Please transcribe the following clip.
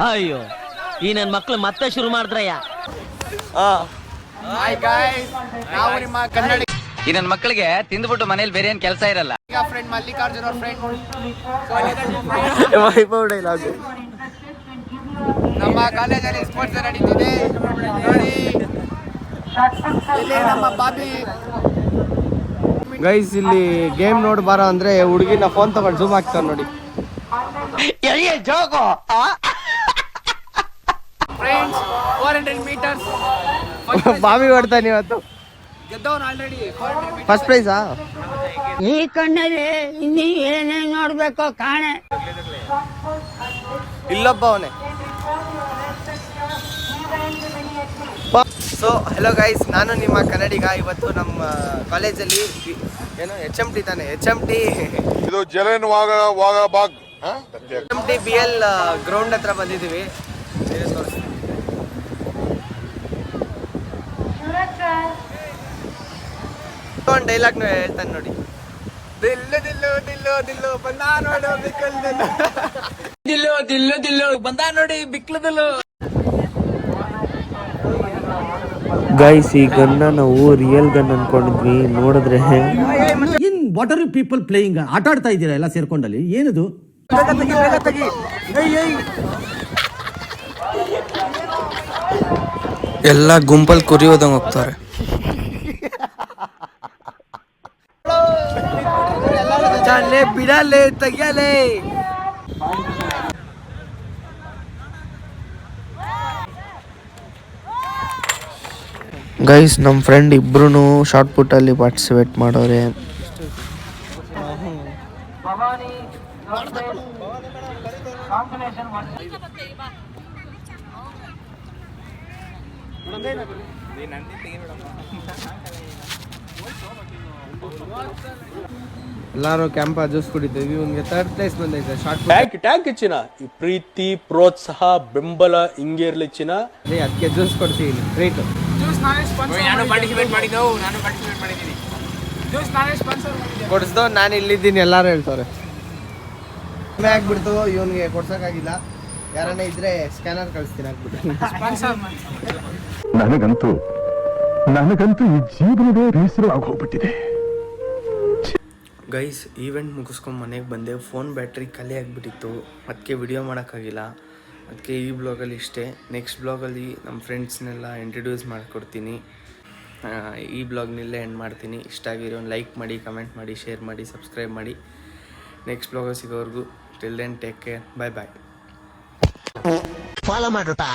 ಅಯ್ಯೋ ಈ ನನ್ ಮಕ್ಳು ಮತ್ತೆ ಶುರು ಮಾಡಿದ್ರಯ್ಯ. ಹಾಯ್ ಗಾಯ್ಸ್, ನಾವು ನಿಮ್ಮ ಕನ್ನಡ ಈ ನನ್ನ ಮಕ್ಕಳಿಗೆ ತಿಂದ್ಬಿಟ್ಟು ಮನೇಲಿ ಬೇರೆ ಏನ್ ಕೆಲಸ ಇರಲ್ಲ. ಫ್ರೆಂಡ್ ಮಲ್ಲಿಕಾರ್ಜುನ್ ಅವ್ರ ಫ್ರೆಂಡ್ ನಮ್ಮ ಕಾಲೇಜಲ್ಲಿ ಸ್ಪೋರ್ಟ್ಸ್ ನಡೀತಿದೆ ನೋಡಿ. ಇಲ್ಲಿ ನಮ್ಮ ಬಾಬಿ ಗೈಸ್, ಇಲ್ಲಿ ಗೇಮ್ ನೋಡಿ ಬಾರ ಅಂದ್ರೆ ಹುಡುಗಿನ ಫೋನ್ ತಗೊಂಡು ಜೂಮ್ ಆಗ್ತಾರ ನೋಡಿ. ಫ್ರೆಂಡ್ಸ್ 400 ಮೀಟರ್ಸ್ ಬಾಬಿ ಹೊಡ್ತಾನೆ ಇವತ್ತು. ಗೆದ್ದವನು ಆಲ್ರೆಡಿ ಫಸ್ಟ್ ಪ್ರೈಸಾ. ಈ ಕಣ್ಣಲ್ಲಿ ಇನ್ನೀ ಏನೇನ್ ನೋಡ್ಬೇಕೋ ಕಾಣೆ. ಇಲ್ಲೊಬ್ಬ ಅವನೇ. ಸೊ ಹಲೋ ಗೈಸ್, ನಾನು ನಿಮ್ಮ ಕನ್ನಡಿಗ. ಇವತ್ತು ನಮ್ಮ ಕಾಲೇಜಲ್ಲಿ ಏನು HMT ತಾನೆ, HMT ಇದು ಜಲನ್ ವಾಘ HMT BL ಗ್ರೌಂಡ್ ಹತ್ರ ಬಂದಿದ್ದೀವಿ. ಒಂದು ಡೈಲಾಗ್ ಹೇಳ್ತಾನೆ ನೋಡಿ. ದಿಲ್ಲು ದಿಲ್ಲು ದಿಲ್ಲು ದಿಲ್ಲು ಬಂದ ನೋಡು ಬಿಕ್ಕಲ್ ದಿಲ್ಲು, ದಿಲ್ಲು ದಿಲ್ಲು ದಿಲ್ಲು ಬಂದ ನೋಡಿ ಬಿಕ್ಲದಿಲ್ಲು. ಗೈಸ್, ಈ ಗನ್ನ ನಾವು ರಿಯಲ್ ಗನ್ ಅನ್ಕೊಂಡಿದ್ವಿ, ನೋಡಿದ್ರೆ in what are you people playing? ಆಟ ಆಡ್ತಾ ಇದ್ದೀರಾ ಎಲ್ಲ ಸೇರ್ಕೊಂಡಲ್ಲಿ? ಏನದು? ಎಲ್ಲ ಗುಂಪಲ್ಲಿ ಕುರಿಯೋದಂಗೆ ಹೋಗ್ತಾರೆ. ಬಿಡಲೇ ತೆಗಿಯಲೇ. ಗೈಸ್, ನಮ್ಮ ಫ್ರೆಂಡ್ ಇಬ್ರು ಶಾರ್ಟ್ ಪುಟ್ಟಲ್ಲಿ ಪಾರ್ಟಿಸಿಪೇಟ್ ಮಾಡೋರೆ. ಎಲ್ಲಾರು ಕ್ಯಾಂಪ ಜ್ಯೂಸ್ ಕುಡಿತೀವಿ. ಇವ್ನಿಗೆ 3rd ಪ್ಲೇಸ್ ಬಂದೈತೆ ಶಾರ್ಟ್ ಟ್ಯಾಂಕ್ ಇಚ್ಚಿನ ಈ ಪ್ರೀತಿ ಪ್ರೋತ್ಸಾಹ ಬೆಂಬಲ ಹಿಂಗೆ ಇರ್ಲಿ ಚಿನ್ನ. ಅದಕ್ಕೆ ಜ್ಯೂಸ್ ಕೊಡ್ತೀವಿ ಟ್ರೀಟ್. ಕೊಡಿಸ್ದೋ ನಾನು ಇಲ್ಲಿದ್ದೀನಿ ಎಲ್ಲಾರು ಹೇಳ್ತಾರೆ. ಕಡಿಮೆ ಆಗ್ಬಿಡ್ತು, ಇವನಿಗೆ ಕೊಡ್ಸೋಕ್ಕಾಗಿಲ್ಲ. ಯಾರನ್ನ ಇದ್ರೆ ಸ್ಕ್ಯಾನರ್ ಕಳಿಸ್ತೀನಿ ಆಗ್ಬಿಟ್ಟು. ನನಗಂತೂ ಈ ಜೀವನವೇ ಬೇಸರವಾಗಿ ಹೋಗ್ಬಿಟ್ಟಿದೆ. ಗೈಸ್, ಈವೆಂಟ್ ಮುಗಿಸ್ಕೊಂಡು ಮನೆಗೆ ಬಂದೆ. ಫೋನ್ ಬ್ಯಾಟ್ರಿ ಖಾಲಿ ಆಗಿಬಿಟ್ಟಿತ್ತು, ಅದಕ್ಕೆ ವಿಡಿಯೋ ಮಾಡೋಕ್ಕಾಗಿಲ್ಲ. ಅದಕ್ಕೆ ಈ ಬ್ಲಾಗಲ್ಲಿ ಇಷ್ಟೇ. ನೆಕ್ಸ್ಟ್ ಬ್ಲಾಗಲ್ಲಿ ನಮ್ಮ ಫ್ರೆಂಡ್ಸ್ನೆಲ್ಲ ಇಂಟ್ರಡ್ಯೂಸ್ ಮಾಡಿಕೊಡ್ತೀನಿ. ಈ ಬ್ಲಾಗ್ನಲ್ಲೇ ಎಂಡ್ ಮಾಡ್ತೀನಿ. ಇಷ್ಟ ಆಗಿರೋ ಲೈಕ್ ಮಾಡಿ, ಕಮೆಂಟ್ ಮಾಡಿ, ಶೇರ್ ಮಾಡಿ, ಸಬ್ಸ್ಕ್ರೈಬ್ ಮಾಡಿ. ನೆಕ್ಸ್ಟ್ ಬ್ಲಾಗಲ್ಲಿ ಸಿಗೋವರೆಗೂ till then take care, bye bye. Follow ಮಾಡುತ್ತಾ.